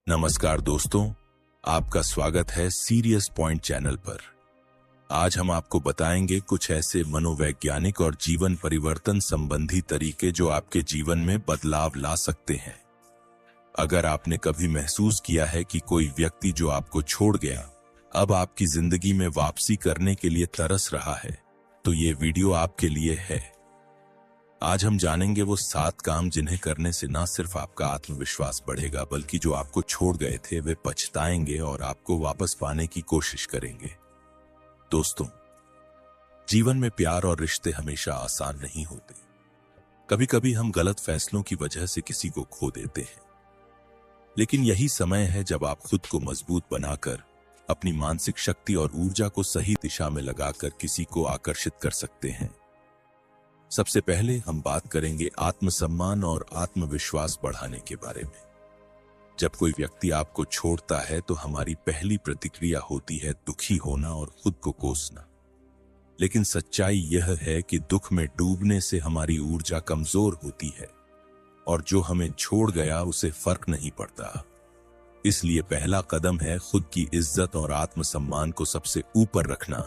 नमस्कार दोस्तों, आपका स्वागत है सीरियस पॉइंट चैनल पर। आज हम आपको बताएंगे कुछ ऐसे मनोवैज्ञानिक और जीवन परिवर्तन संबंधी तरीके जो आपके जीवन में बदलाव ला सकते हैं। अगर आपने कभी महसूस किया है कि कोई व्यक्ति जो आपको छोड़ गया अब आपकी जिंदगी में वापसी करने के लिए तरस रहा है, तो ये वीडियो आपके लिए है। आज हम जानेंगे वो 7 काम जिन्हें करने से न सिर्फ आपका आत्मविश्वास बढ़ेगा, बल्कि जो आपको छोड़ गए थे वे पछताएंगे और आपको वापस पाने की कोशिश करेंगे। दोस्तों, जीवन में प्यार और रिश्ते हमेशा आसान नहीं होते। कभी कभी हम गलत फैसलों की वजह से किसी को खो देते हैं, लेकिन यही समय है जब आप खुद को मजबूत बनाकर अपनी मानसिक शक्ति और ऊर्जा को सही दिशा में लगाकर किसी को आकर्षित कर सकते हैं। सबसे पहले हम बात करेंगे आत्मसम्मान और आत्मविश्वास बढ़ाने के बारे में। जब कोई व्यक्ति आपको छोड़ता है तो हमारी पहली प्रतिक्रिया होती है दुखी होना और खुद को कोसना। लेकिन सच्चाई यह है कि दुख में डूबने से हमारी ऊर्जा कमजोर होती है और जो हमें छोड़ गया उसे फर्क नहीं पड़ता। इसलिए पहला कदम है खुद की इज्जत और आत्मसम्मान को सबसे ऊपर रखना।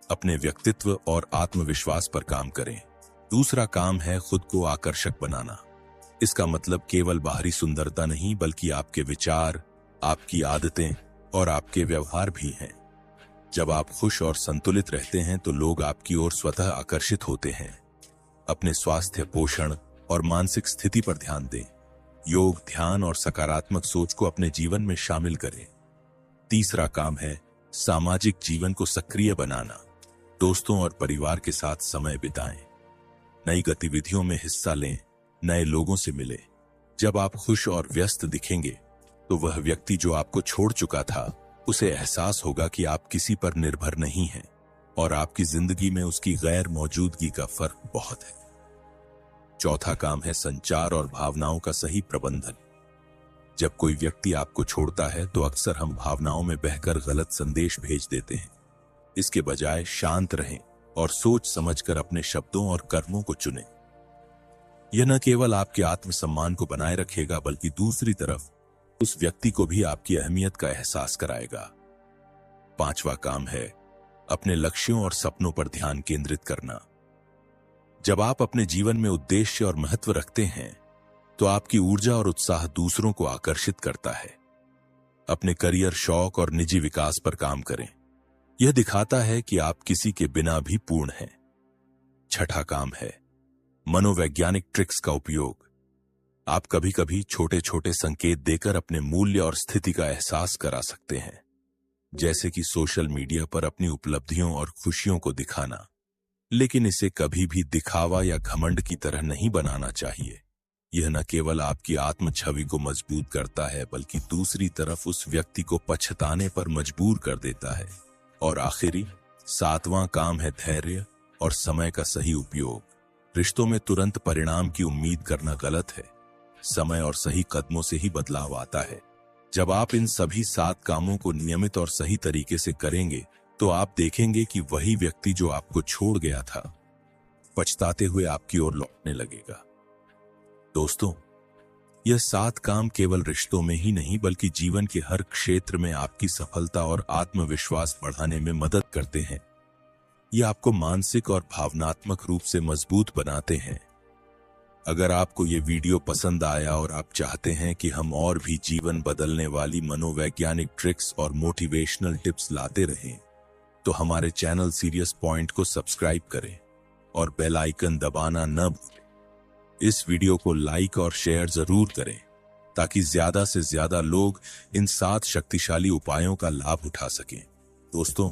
अपने व्यक्तित्व और आत्मविश्वास पर काम करें। दूसरा काम है खुद को आकर्षक बनाना। इसका मतलब केवल बाहरी सुंदरता नहीं, बल्कि आपके विचार, आपकी आदतें और आपके व्यवहार भी हैं। जब आप खुश और संतुलित रहते हैं तो लोग आपकी ओर स्वतः आकर्षित होते हैं। अपने स्वास्थ्य, पोषण और मानसिक स्थिति पर ध्यान दें। योग, ध्यान और सकारात्मक सोच को अपने जीवन में शामिल करें। तीसरा काम है सामाजिक जीवन को सक्रिय बनाना। दोस्तों और परिवार के साथ समय बिताएं, नई गतिविधियों में हिस्सा लें, नए लोगों से मिलें। जब आप खुश और व्यस्त दिखेंगे तो वह व्यक्ति जो आपको छोड़ चुका था उसे एहसास होगा कि आप किसी पर निर्भर नहीं हैं और आपकी जिंदगी में उसकी गैर मौजूदगी का फर्क बहुत है। चौथा काम है संचार और भावनाओं का सही प्रबंधन। जब कोई व्यक्ति आपको छोड़ता है तो अक्सर हम भावनाओं में बहकर गलत संदेश भेज देते हैं। इसके बजाय शांत रहें और सोच समझकर अपने शब्दों और कर्मों को चुनें। यह न केवल आपके आत्मसम्मान को बनाए रखेगा, बल्कि दूसरी तरफ उस व्यक्ति को भी आपकी अहमियत का एहसास कराएगा। पांचवा काम है अपने लक्ष्यों और सपनों पर ध्यान केंद्रित करना। जब आप अपने जीवन में उद्देश्य और महत्व रखते हैं तो आपकी ऊर्जा और उत्साह दूसरों को आकर्षित करता है। अपने करियर, शौक और निजी विकास पर काम करें। यह दिखाता है कि आप किसी के बिना भी पूर्ण हैं। छठा काम है मनोवैज्ञानिक ट्रिक्स का उपयोग। आप कभी कभी छोटे छोटे संकेत देकर अपने मूल्य और स्थिति का एहसास करा सकते हैं, जैसे कि सोशल मीडिया पर अपनी उपलब्धियों और खुशियों को दिखाना। लेकिन इसे कभी भी दिखावा या घमंड की तरह नहीं बनाना चाहिए। यह न केवल आपकी आत्म छवि को मजबूत करता है, बल्कि दूसरी तरफ उस व्यक्ति को पछताने पर मजबूर कर देता है। और आखिरी 7वां काम है धैर्य और समय का सही उपयोग। रिश्तों में तुरंत परिणाम की उम्मीद करना गलत है। समय और सही कदमों से ही बदलाव आता है। जब आप इन सभी 7 कामों को नियमित और सही तरीके से करेंगे तो आप देखेंगे कि वही व्यक्ति जो आपको छोड़ गया था पछताते हुए आपकी ओर लौटने लगेगा। दोस्तों, यह 7 काम केवल रिश्तों में ही नहीं, बल्कि जीवन के हर क्षेत्र में आपकी सफलता और आत्मविश्वास बढ़ाने में मदद करते हैं। ये आपको मानसिक और भावनात्मक रूप से मजबूत बनाते हैं। अगर आपको ये वीडियो पसंद आया और आप चाहते हैं कि हम और भी जीवन बदलने वाली मनोवैज्ञानिक ट्रिक्स और मोटिवेशनल टिप्स लाते रहें, तो हमारे चैनल सीरियस पॉइंट को सब्सक्राइब करें और बेल आइकन दबाना न भूलें। इस वीडियो को लाइक और शेयर जरूर करें ताकि ज्यादा से ज्यादा लोग इन 7 शक्तिशाली उपायों का लाभ उठा सकें। दोस्तों,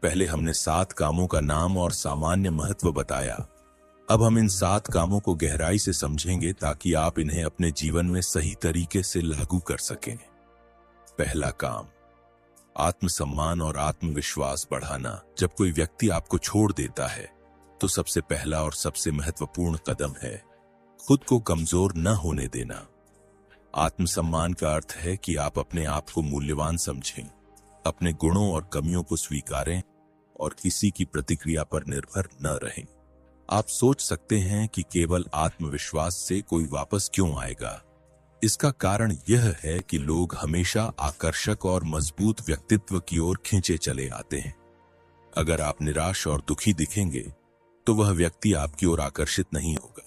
पहले हमने 7 कामों का नाम और सामान्य महत्व बताया। अब हम इन 7 कामों को गहराई से समझेंगे ताकि आप इन्हें अपने जीवन में सही तरीके से लागू कर सकें। पहला काम, आत्मसम्मान और आत्मविश्वास बढ़ाना। जब कोई व्यक्ति आपको छोड़ देता है तो सबसे पहला और सबसे महत्वपूर्ण कदम है खुद को कमजोर न होने देना। आत्मसम्मान का अर्थ है कि आप अपने आप को मूल्यवान समझें, अपने गुणों और कमियों को स्वीकारें और किसी की प्रतिक्रिया पर निर्भर न रहें। आप सोच सकते हैं कि केवल आत्मविश्वास से कोई वापस क्यों आएगा। इसका कारण यह है कि लोग हमेशा आकर्षक और मजबूत व्यक्तित्व की ओर खींचे चले आते हैं। अगर आप निराश और दुखी दिखेंगे तो वह व्यक्ति आपकी ओर आकर्षित नहीं होगा।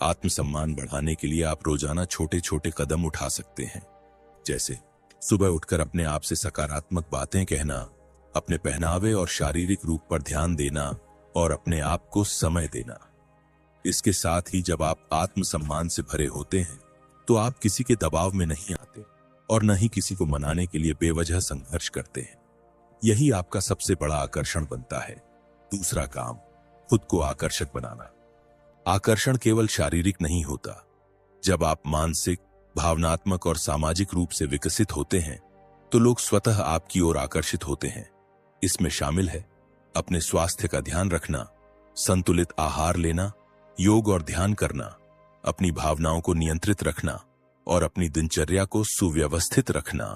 आत्मसम्मान बढ़ाने के लिए आप रोजाना छोटे छोटे कदम उठा सकते हैं, जैसे सुबह उठकर अपने आप से सकारात्मक बातें कहना, अपने पहनावे और शारीरिक रूप पर ध्यान देना और अपने आप को समय देना। इसके साथ ही जब आप आत्मसम्मान से भरे होते हैं तो आप किसी के दबाव में नहीं आते और न ही किसी को मनाने के लिए बेवजह संघर्ष करते हैं। यही आपका सबसे बड़ा आकर्षण बनता है। दूसरा काम, खुद को आकर्षक बनाना। आकर्षण केवल शारीरिक नहीं होता। जब आप मानसिक, भावनात्मक और सामाजिक रूप से विकसित होते हैं तो लोग स्वतः आपकी ओर आकर्षित होते हैं। इसमें शामिल है अपने स्वास्थ्य का ध्यान रखना, संतुलित आहार लेना, योग और ध्यान करना, अपनी भावनाओं को नियंत्रित रखना और अपनी दिनचर्या को सुव्यवस्थित रखना।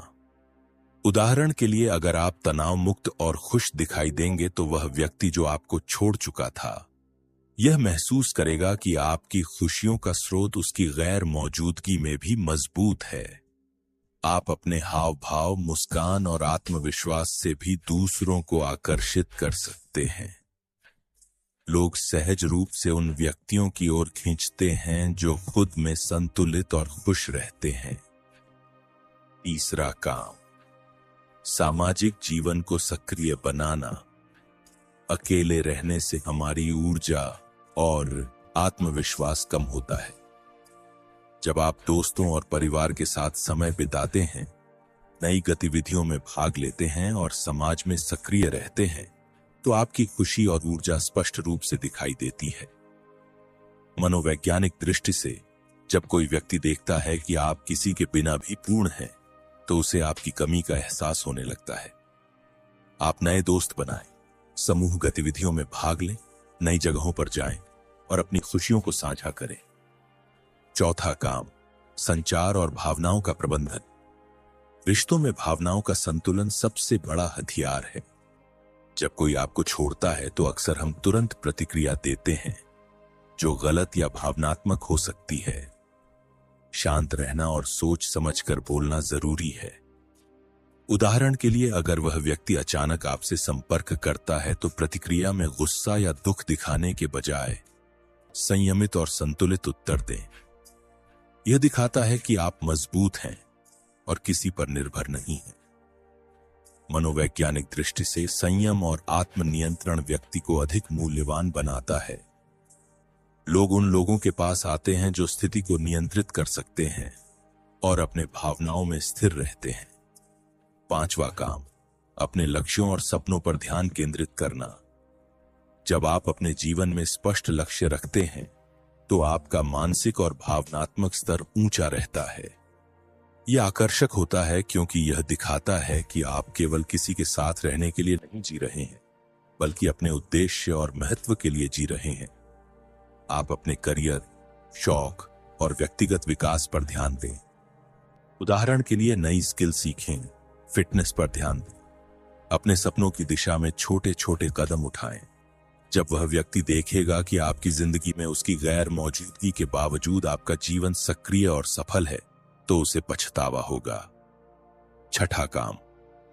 उदाहरण के लिए, अगर आप तनाव मुक्त और खुश दिखाई देंगे तो वह व्यक्ति जो आपको छोड़ चुका था यह महसूस करेगा कि आपकी खुशियों का स्रोत उसकी गैर मौजूदगी में भी मजबूत है। आप अपने हाव भाव, मुस्कान और आत्मविश्वास से भी दूसरों को आकर्षित कर सकते हैं। लोग सहज रूप से उन व्यक्तियों की ओर खींचते हैं जो खुद में संतुलित और खुश रहते हैं। तीसरा काम, सामाजिक जीवन को सक्रिय बनाना। अकेले रहने से हमारी ऊर्जा और आत्मविश्वास कम होता है। जब आप दोस्तों और परिवार के साथ समय बिताते हैं, नई गतिविधियों में भाग लेते हैं और समाज में सक्रिय रहते हैं तो आपकी खुशी और ऊर्जा स्पष्ट रूप से दिखाई देती है। मनोवैज्ञानिक दृष्टि से जब कोई व्यक्ति देखता है कि आप किसी के बिना भी पूर्ण हैं तो उसे आपकी कमी का एहसास होने लगता है। आप नए दोस्त बनाएं, समूह गतिविधियों में भाग लें, नई जगहों पर जाएं और अपनी खुशियों को साझा करें। चौथा काम, संचार और भावनाओं का प्रबंधन। रिश्तों में भावनाओं का संतुलन सबसे बड़ा हथियार है। जब कोई आपको छोड़ता है तो अक्सर हम तुरंत प्रतिक्रिया देते हैं जो गलत या भावनात्मक हो सकती है। शांत रहना और सोच समझकर बोलना जरूरी है। उदाहरण के लिए, अगर वह व्यक्ति अचानक आपसे संपर्क करता है तो प्रतिक्रिया में गुस्सा या दुख दिखाने के बजाय संयमित और संतुलित उत्तर दें। यह दिखाता है कि आप मजबूत हैं और किसी पर निर्भर नहीं हैं। मनोवैज्ञानिक दृष्टि से संयम और आत्मनियंत्रण व्यक्ति को अधिक मूल्यवान बनाता है। लोग उन लोगों के पास आते हैं जो स्थिति को नियंत्रित कर सकते हैं और अपने भावनाओं में स्थिर रहते हैं। पांचवा काम, अपने लक्ष्यों और सपनों पर ध्यान केंद्रित करना। जब आप अपने जीवन में स्पष्ट लक्ष्य रखते हैं तो आपका मानसिक और भावनात्मक स्तर ऊंचा रहता है। यह आकर्षक होता है क्योंकि यह दिखाता है कि आप केवल किसी के साथ रहने के लिए नहीं जी रहे हैं, बल्कि अपने उद्देश्य और महत्व के लिए जी रहे हैं। आप अपने करियर, शौक और व्यक्तिगत विकास पर ध्यान दें। उदाहरण के लिए, नई स्किल सीखें, फिटनेस पर ध्यान दें, अपने सपनों की दिशा में छोटे छोटे कदम उठाएं। जब वह व्यक्ति देखेगा कि आपकी जिंदगी में उसकी गैर मौजूदगी के बावजूद आपका जीवन सक्रिय और सफल है तो उसे पछतावा होगा। छठा काम,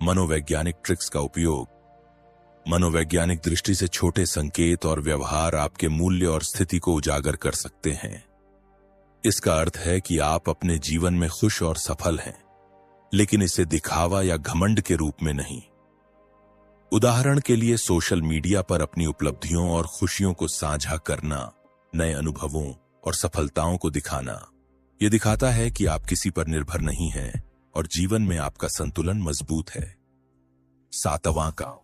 मनोवैज्ञानिक ट्रिक्स का उपयोग। मनोवैज्ञानिक दृष्टि से छोटे संकेत और व्यवहार आपके मूल्य और स्थिति को उजागर कर सकते हैं। इसका अर्थ है कि आप अपने जीवन में खुश और सफल हैं, लेकिन इसे दिखावा या घमंड के रूप में नहीं। उदाहरण के लिए, सोशल मीडिया पर अपनी उपलब्धियों और खुशियों को साझा करना, नए अनुभवों और सफलताओं को दिखाना, यह दिखाता है कि आप किसी पर निर्भर नहीं हैं और जीवन में आपका संतुलन मजबूत है। सातवां काम,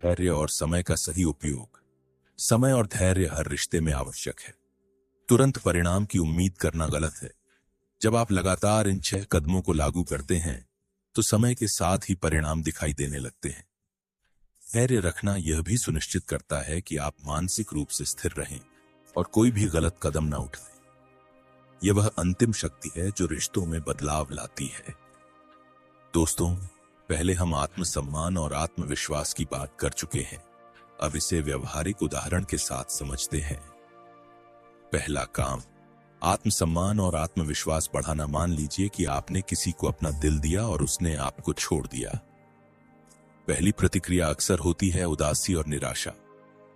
धैर्य और समय का सही उपयोग। समय और धैर्य हर रिश्ते में आवश्यक है। तुरंत परिणाम की उम्मीद करना गलत है। जब आप लगातार इन 6 कदमों को लागू करते हैं तो समय के साथ ही परिणाम दिखाई देने लगते हैं। धैर्य रखना यह भी सुनिश्चित करता है कि आप मानसिक रूप से स्थिर रहें और कोई भी गलत कदम न उठाएं। यह वह अंतिम शक्ति है जो रिश्तों में बदलाव लाती है। दोस्तों, पहले हम आत्मसम्मान और आत्मविश्वास की बात कर चुके हैं। अब इसे व्यवहारिक उदाहरण के साथ समझते हैं। पहला काम, आत्मसम्मान और आत्मविश्वास बढ़ाना। मान लीजिए कि आपने किसी को अपना दिल दिया और उसने आपको छोड़ दिया। पहली प्रतिक्रिया अक्सर होती है उदासी और निराशा,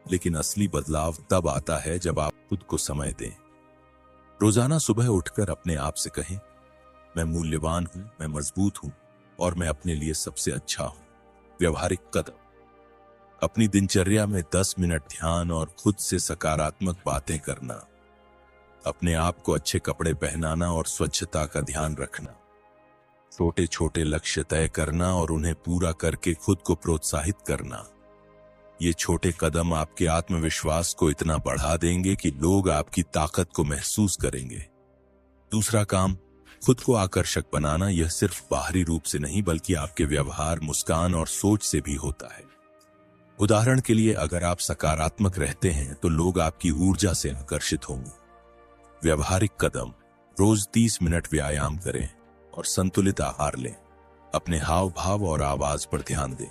लेकिन असली बदलाव तब आता है जब आप खुद को समय दें। रोजाना सुबह उठकर अपने आप से कहें, मैं मूल्यवान हूं, मैं मजबूत हूं और मैं अपने लिए सबसे अच्छा हूं। व्यवहारिक कदम। अपनी दिनचर्या में 10 मिनट ध्यान और खुद से सकारात्मक बातें करना। अपने आप को अच्छे कपड़े पहनाना और स्वच्छता का ध्यान रखना। छोटे छोटे लक्ष्य तय करना और उन्हें पूरा करके खुद को प्रोत्साहित करना। ये छोटे कदम आपके आत्मविश्वास को इतना बढ़ा देंगे कि लोग आपकी ताकत को महसूस करेंगे। दूसरा काम, खुद को आकर्षक बनाना। यह सिर्फ बाहरी रूप से नहीं बल्कि आपके व्यवहार, मुस्कान और सोच से भी होता है। उदाहरण के लिए, अगर आप सकारात्मक रहते हैं तो लोग आपकी ऊर्जा से आकर्षित होंगे। व्यवहारिक कदम। रोज 30 मिनट व्यायाम करें और संतुलित आहार लें। अपने हाव भाव और आवाज पर ध्यान दें।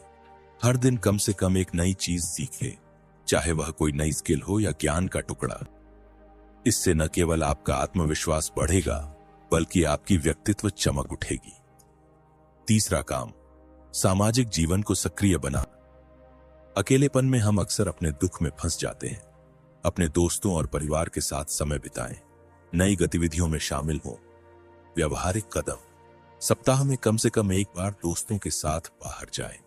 हर दिन कम से कम एक नई चीज सीखें, चाहे वह कोई नई स्किल हो या ज्ञान का टुकड़ा। इससे न केवल आपका आत्मविश्वास बढ़ेगा बल्कि आपकी व्यक्तित्व चमक उठेगी। तीसरा काम, सामाजिक जीवन को सक्रिय बनाना। अकेलेपन में हम अक्सर अपने दुख में फंस जाते हैं। अपने दोस्तों और परिवार के साथ समय बिताएं, नई गतिविधियों में शामिल हों। व्यवहारिक कदम। सप्ताह में कम से कम एक बार दोस्तों के साथ बाहर जाएं,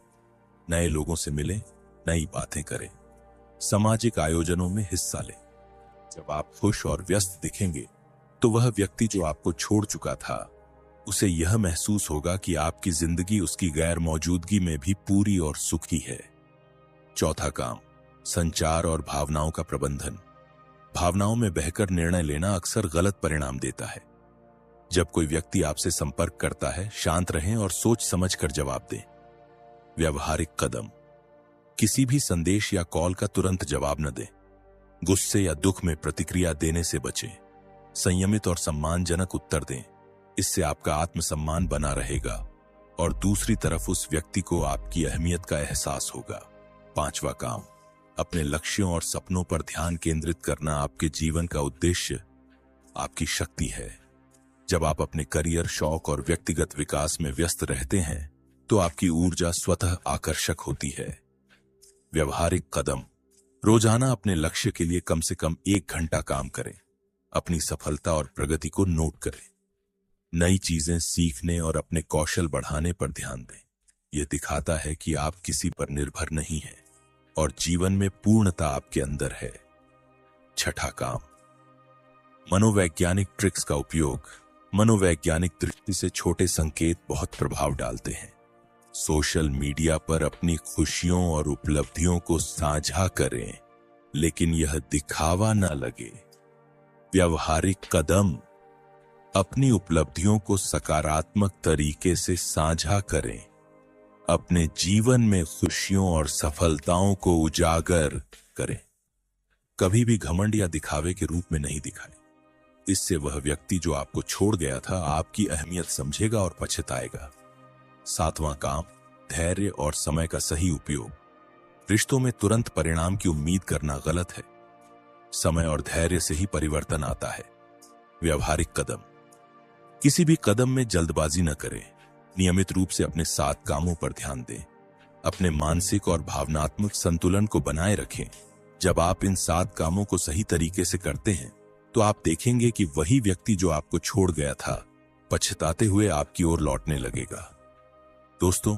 नए लोगों से मिलें, नई बातें करें। सामाजिक आयोजनों में हिस्सा लें। जब आप खुश और व्यस्त दिखेंगे तो वह व्यक्ति जो आपको छोड़ चुका था, उसे यह महसूस होगा कि आपकी जिंदगी उसकी गैर मौजूदगी में भी पूरी और सुखी है। चौथा काम, संचार और भावनाओं का प्रबंधन। भावनाओं में बहकर निर्णय लेना अक्सर गलत परिणाम देता है। जब कोई व्यक्ति आपसे संपर्क करता है, शांत रहें और सोच समझकर जवाब दें। व्यवहारिक कदम। किसी भी संदेश या कॉल का तुरंत जवाब न दें। गुस्से या दुख में प्रतिक्रिया देने से बचें। संयमित और सम्मानजनक उत्तर दें। इससे आपका आत्मसम्मान बना रहेगा और दूसरी तरफ उस व्यक्ति को आपकी अहमियत का एहसास होगा। पांचवा काम, अपने लक्ष्यों और सपनों पर ध्यान केंद्रित करना। आपके जीवन का उद्देश्य आपकी शक्ति है। जब आप अपने करियर, शौक और व्यक्तिगत विकास में व्यस्त रहते हैं तो आपकी ऊर्जा स्वतः आकर्षक होती है। व्यवहारिक कदम। रोजाना अपने लक्ष्य के लिए कम से कम 1 घंटा काम करें। अपनी सफलता और प्रगति को नोट करें। नई चीजें सीखने और अपने कौशल बढ़ाने पर ध्यान दें। यह दिखाता है कि आप किसी पर निर्भर नहीं हैं और जीवन में पूर्णता आपके अंदर है। छठा काम, मनोवैज्ञानिक ट्रिक्स का उपयोग। मनोवैज्ञानिक दृष्टि से छोटे संकेत बहुत प्रभाव डालते हैं। सोशल मीडिया पर अपनी खुशियों और उपलब्धियों को साझा करें, लेकिन यह दिखावा न लगे। व्यवहारिक कदम। अपनी उपलब्धियों को सकारात्मक तरीके से साझा करें। अपने जीवन में खुशियों और सफलताओं को उजागर करें। कभी भी घमंड या दिखावे के रूप में नहीं दिखाएं। इससे वह व्यक्ति जो आपको छोड़ गया था आपकी अहमियत समझेगा और पछताएगा। सातवां काम, धैर्य और समय का सही उपयोग। रिश्तों में तुरंत परिणाम की उम्मीद करना गलत है। समय और धैर्य से ही परिवर्तन आता है। व्यवहारिक कदम। किसी भी कदम में जल्दबाजी न करें। नियमित रूप से अपने 7 कामों पर ध्यान दें। अपने मानसिक और भावनात्मक संतुलन को बनाए रखें। जब आप इन 7 कामों को सही तरीके से करते हैं तो आप देखेंगे कि वही व्यक्ति जो आपको छोड़ गया था पछताते हुए आपकी ओर लौटने लगेगा। दोस्तों,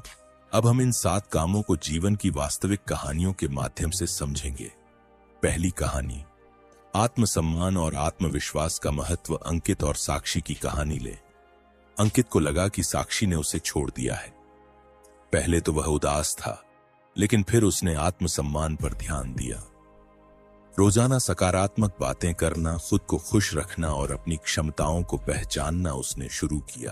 अब हम इन 7 कामों को जीवन की वास्तविक कहानियों के माध्यम से समझेंगे। पहली कहानी, आत्मसम्मान और आत्मविश्वास का महत्व। अंकित और साक्षी की कहानी ले। अंकित को लगा कि साक्षी ने उसे छोड़ दिया है। पहले तो वह उदास था, लेकिन फिर उसने आत्मसम्मान पर ध्यान दिया। रोजाना सकारात्मक बातें करना, खुद को खुश रखना और अपनी क्षमताओं को पहचानना उसने शुरू किया।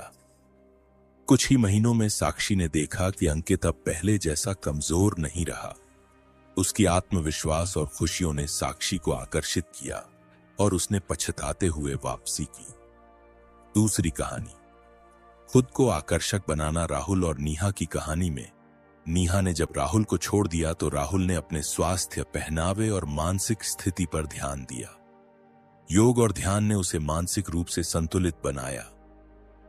कुछ ही महीनों में साक्षी ने देखा कि अंकित अब पहले जैसा कमजोर नहीं रहा। उसकी आत्मविश्वास और खुशियों ने साक्षी को आकर्षित किया और उसने पछताते हुए वापसी की। दूसरी कहानी, खुद को आकर्षक बनाना। राहुल और नेहा की कहानी में नेहा ने जब राहुल को छोड़ दिया तो राहुल ने अपने स्वास्थ्य, पहनावे और मानसिक स्थिति पर ध्यान दिया। योग और ध्यान ने उसे मानसिक रूप से संतुलित बनाया।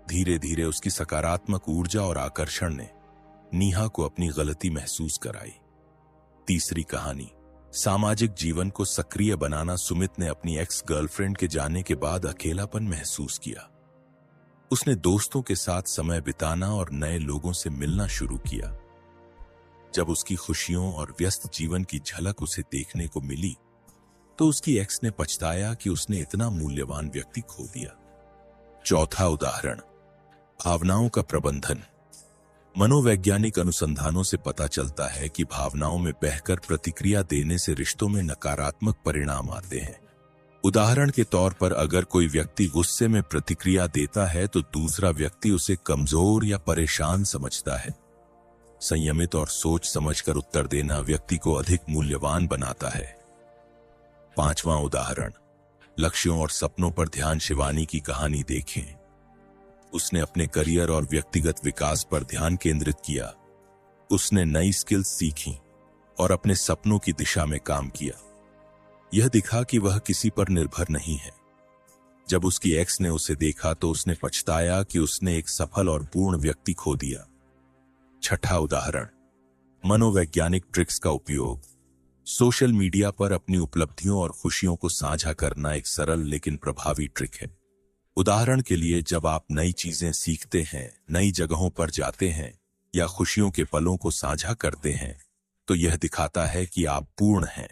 धीरे धीरे उसकी सकारात्मक ऊर्जा और आकर्षण ने नीहा को अपनी गलती महसूस कराई। तीसरी कहानी, सामाजिक जीवन को सक्रिय बनाना। सुमित ने अपनी एक्स गर्लफ्रेंड के जाने के बाद अकेलापन महसूस किया। उसने दोस्तों के साथ समय बिताना और नए लोगों से मिलना शुरू किया। जब उसकी खुशियों और व्यस्त जीवन की झलक उसे देखने को मिली तो उसकी एक्स ने पछताया कि उसने इतना मूल्यवान व्यक्ति खो दिया। चौथा उदाहरण, भावनाओं का प्रबंधन। मनोवैज्ञानिक अनुसंधानों से पता चलता है कि भावनाओं में बहकर प्रतिक्रिया देने से रिश्तों में नकारात्मक परिणाम आते हैं। उदाहरण के तौर पर अगर कोई व्यक्ति गुस्से में प्रतिक्रिया देता है तो दूसरा व्यक्ति उसे कमजोर या परेशान समझता है। संयमित और सोच समझकर उत्तर देना व्यक्ति को अधिक मूल्यवान बनाता है। पांचवां उदाहरण, लक्ष्यों और सपनों पर ध्यान। शिवानी की कहानी देखें। उसने अपने करियर और व्यक्तिगत विकास पर ध्यान केंद्रित किया। उसने नई स्किल्स सीखी और अपने सपनों की दिशा में काम किया। यह दिखा कि वह किसी पर निर्भर नहीं है। जब उसकी एक्स ने उसे देखा तो उसने पछताया कि उसने एक सफल और पूर्ण व्यक्ति खो दिया। छठा उदाहरण, मनोवैज्ञानिक ट्रिक्स का उपयोग। सोशल मीडिया पर अपनी उपलब्धियों और खुशियों को साझा करना एक सरल लेकिन प्रभावी ट्रिक है। उदाहरण के लिए, जब आप नई चीजें सीखते हैं, नई जगहों पर जाते हैं या खुशियों के पलों को साझा करते हैं तो यह दिखाता है कि आप पूर्ण हैं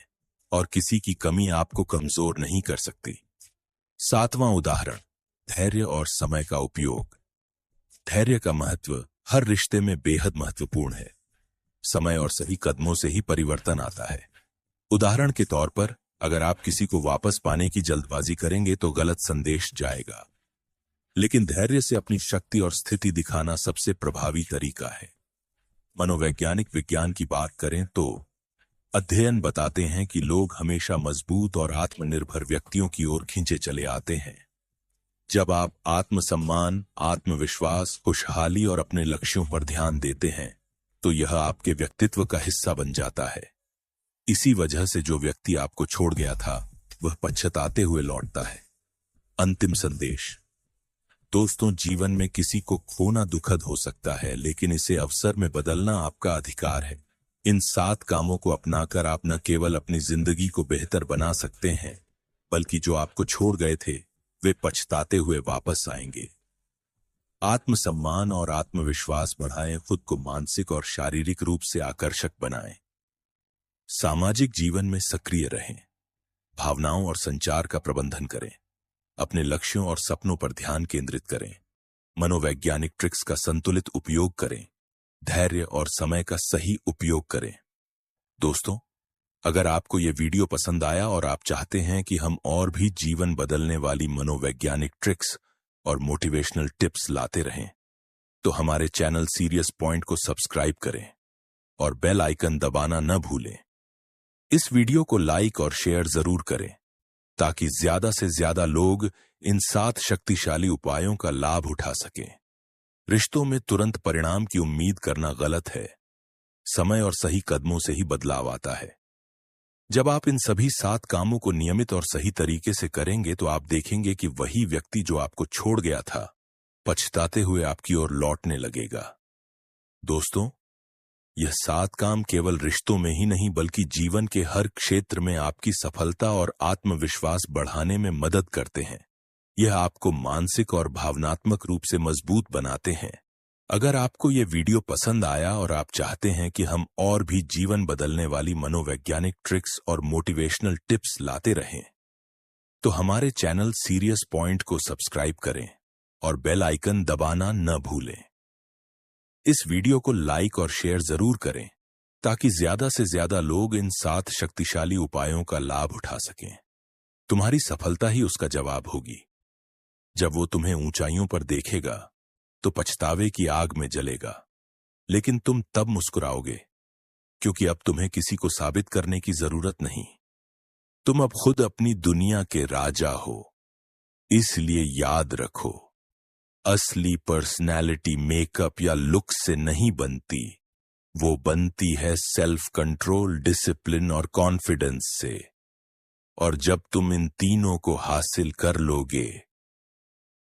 और किसी की कमी आपको कमजोर नहीं कर सकती। सातवां उदाहरण, धैर्य और समय का उपयोग। धैर्य का महत्व हर रिश्ते में बेहद महत्वपूर्ण है। समय और सही कदमों से ही परिवर्तन आता है। उदाहरण के तौर पर, अगर आप किसी को वापस पाने की जल्दबाजी करेंगे तो गलत संदेश जाएगा, लेकिन धैर्य से अपनी शक्ति और स्थिति दिखाना सबसे प्रभावी तरीका है। मनोवैज्ञानिक विज्ञान की बात करें तो अध्ययन बताते हैं कि लोग हमेशा मजबूत और आत्मनिर्भर व्यक्तियों की ओर खींचे चले आते हैं। जब आप आत्मसम्मान, आत्मविश्वास, खुशहाली और अपने लक्ष्यों पर ध्यान देते हैं तो यह आपके व्यक्तित्व का हिस्सा बन जाता है। इसी वजह से जो व्यक्ति आपको छोड़ गया था वह पछताते हुए लौटता है। अंतिम संदेश। दोस्तों, जीवन में किसी को खोना दुखद हो सकता है, लेकिन इसे अवसर में बदलना आपका अधिकार है। इन 7 कामों को अपनाकर आप न केवल अपनी जिंदगी को बेहतर बना सकते हैं, बल्कि जो आपको छोड़ गए थे वे पछताते हुए वापस आएंगे। आत्मसम्मान और आत्मविश्वास बढ़ाएं, खुद को मानसिक और शारीरिक रूप से आकर्षक बनाएं। सामाजिक जीवन में सक्रिय रहें, भावनाओं और संचार का प्रबंधन करें, अपने लक्ष्यों और सपनों पर ध्यान केंद्रित करें, मनोवैज्ञानिक ट्रिक्स का संतुलित उपयोग करें, धैर्य और समय का सही उपयोग करें। दोस्तों, अगर आपको यह वीडियो पसंद आया और आप चाहते हैं कि हम और भी जीवन बदलने वाली मनोवैज्ञानिक ट्रिक्स और मोटिवेशनल टिप्स लाते रहें, तो हमारे चैनल सीरियस पॉइंट को सब्सक्राइब करें और बेल आइकन दबाना न भूलें। इस वीडियो को लाइक और शेयर जरूर करें ताकि ज्यादा से ज्यादा लोग इन 7 शक्तिशाली उपायों का लाभ उठा सकें। रिश्तों में तुरंत परिणाम की उम्मीद करना गलत है। समय और सही कदमों से ही बदलाव आता है। जब आप इन सभी 7 कामों को नियमित और सही तरीके से करेंगे तो आप देखेंगे कि वही व्यक्ति जो आपको छोड़ गया था पछताते हुए आपकी ओर लौटने लगेगा। दोस्तों, यह 7 काम केवल रिश्तों में ही नहीं बल्कि जीवन के हर क्षेत्र में आपकी सफलता और आत्मविश्वास बढ़ाने में मदद करते हैं। यह आपको मानसिक और भावनात्मक रूप से मजबूत बनाते हैं। अगर आपको यह वीडियो पसंद आया और आप चाहते हैं कि हम और भी जीवन बदलने वाली मनोवैज्ञानिक ट्रिक्स और मोटिवेशनल टिप्स लाते रहें, तो हमारे चैनल सीरियस पॉइंट को सब्सक्राइब करें और बेल आइकन दबाना न भूलें। इस वीडियो को लाइक और शेयर जरूर करें ताकि ज्यादा से ज्यादा लोग इन 7 शक्तिशाली उपायों का लाभ उठा सकें। तुम्हारी सफलता ही उसका जवाब होगी। जब वो तुम्हें ऊंचाइयों पर देखेगा तो पछतावे की आग में जलेगा, लेकिन तुम तब मुस्कुराओगे क्योंकि अब तुम्हें किसी को साबित करने की जरूरत नहीं। तुम अब खुद अपनी दुनिया के राजा हो। इसलिए याद रखो, असली पर्सनैलिटी मेकअप या लुक से नहीं बनती, वो बनती है सेल्फ कंट्रोल, डिसिप्लिन और कॉन्फिडेंस से। और जब तुम इन तीनों को हासिल कर लोगे